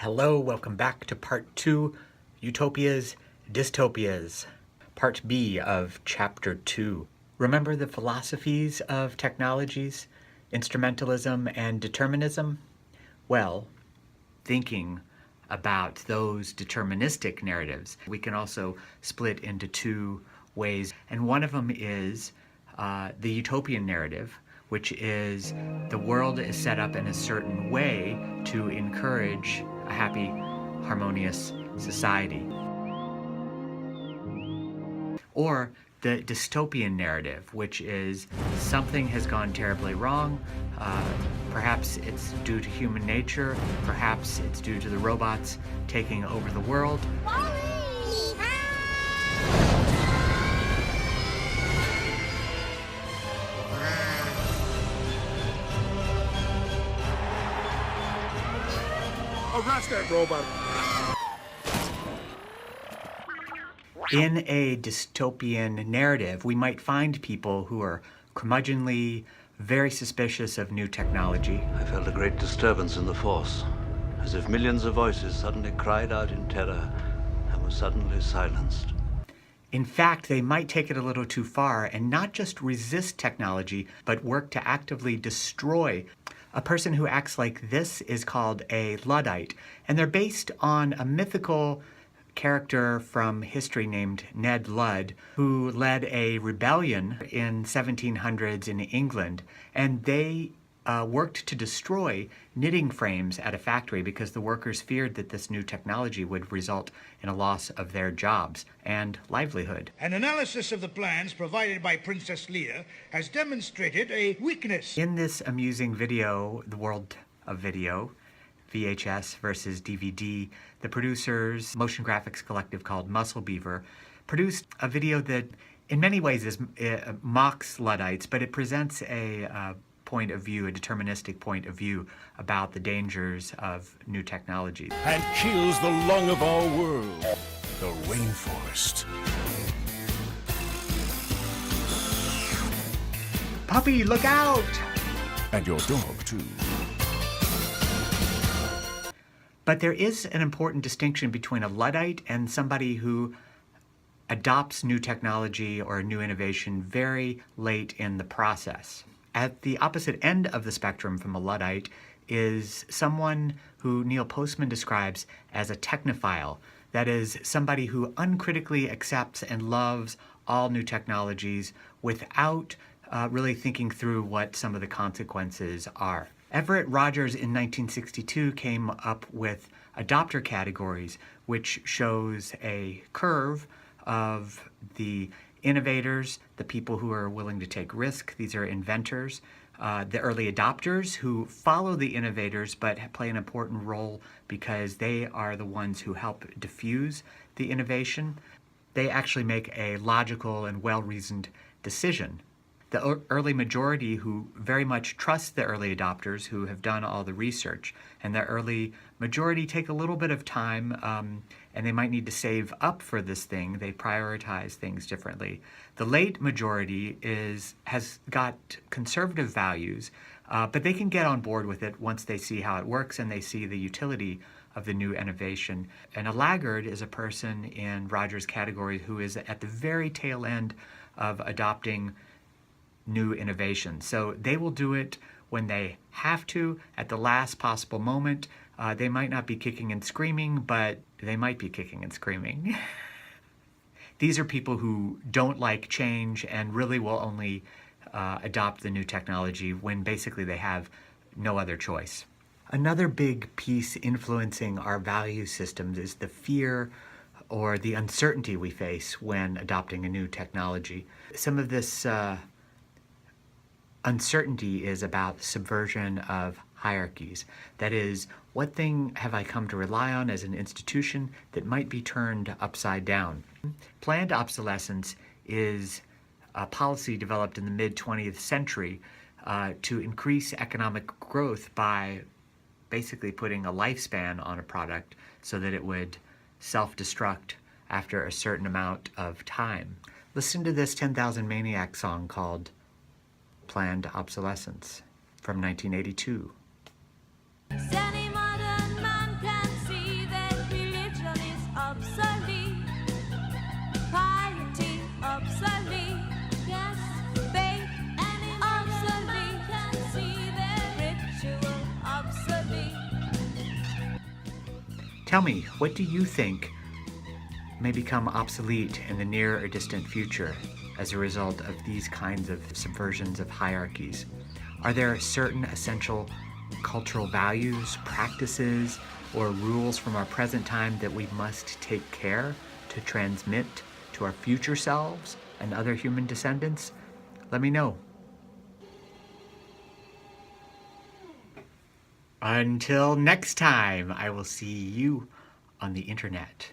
Hello, welcome back to part 2, Utopias, Dystopias, part B of chapter 2. Remember the philosophies of technologies, instrumentalism and determinism? Well, thinking about those deterministic narratives, we can also split into two ways. And one of them is the utopian narrative, which is the world is set up in a certain way to encourage a happy, harmonious society. Or the dystopian narrative, which is something has gone terribly wrong. Perhaps it's due to human nature. Perhaps it's due to the robots taking over the world. Arrest that robot! In a dystopian narrative, we might find people who are curmudgeonly, very suspicious of new technology. I felt a great disturbance in the force, as if millions of voices suddenly cried out in terror and were suddenly silenced. In fact, they might take it a little too far and not just resist technology, but work to actively destroy. A person who acts like this is called a Luddite, and they're based on a mythical character from history named Ned Ludd, who led a rebellion in 1700s in England, and they worked to destroy knitting frames at a factory because the workers feared that this new technology would result in a loss of their jobs and livelihood. An analysis of the plans provided by Princess Leia has demonstrated a weakness. In this amusing video, The World of Video, VHS versus DVD, the producers, motion graphics collective called Muscle Beaver, produced a video that in many ways mocks Luddites, but it presents a point of view, a deterministic point of view about the dangers of new technologies. And kills the lung of our world, the rainforest. Puppy, look out! And your dog, too. But there is an important distinction between a Luddite and somebody who adopts new technology or new innovation very late in the process. At the opposite end of the spectrum from a Luddite is someone who Neil Postman describes as a technophile. That is, somebody who uncritically accepts and loves all new technologies without really thinking through what some of the consequences are. Everett Rogers in 1962 came up with adopter categories, which shows a curve of the innovators, the people who are willing to take risk. These are inventors. The early adopters who follow the innovators but play an important role because they are the ones who help diffuse the innovation. They actually make a logical and well-reasoned decision. The early majority who very much trust the early adopters who have done all the research, and the early majority take a little bit of time and they might need to save up for this thing. They prioritize things differently. The late majority has got conservative values, but they can get on board with it once they see how it works and they see the utility of the new innovation. And a laggard is a person in Rogers' category who is at the very tail end of adopting new innovation. So they will do it when they have to, at the last possible moment. They might not be kicking and screaming, but they might be kicking and screaming. These are people who don't like change and really will only adopt the new technology when basically they have no other choice. Another big piece influencing our value systems is the fear or the uncertainty we face when adopting a new technology. Some of this uncertainty is about subversion of hierarchies. That is, what thing have I come to rely on as an institution that might be turned upside down? Planned obsolescence is a policy developed in the mid-20th century to increase economic growth by basically putting a lifespan on a product so that it would self-destruct after a certain amount of time. Listen to this 10,000 Maniacs song called Planned Obsolescence from 1982. Any modern man can see Tell me, what do you think may become obsolete in the near or distant future as a result of these kinds of subversions of hierarchies? Are there certain essential cultural values, practices, or rules from our present time that we must take care to transmit to our future selves and other human descendants? Let me know. Until next time, I will see you on the internet.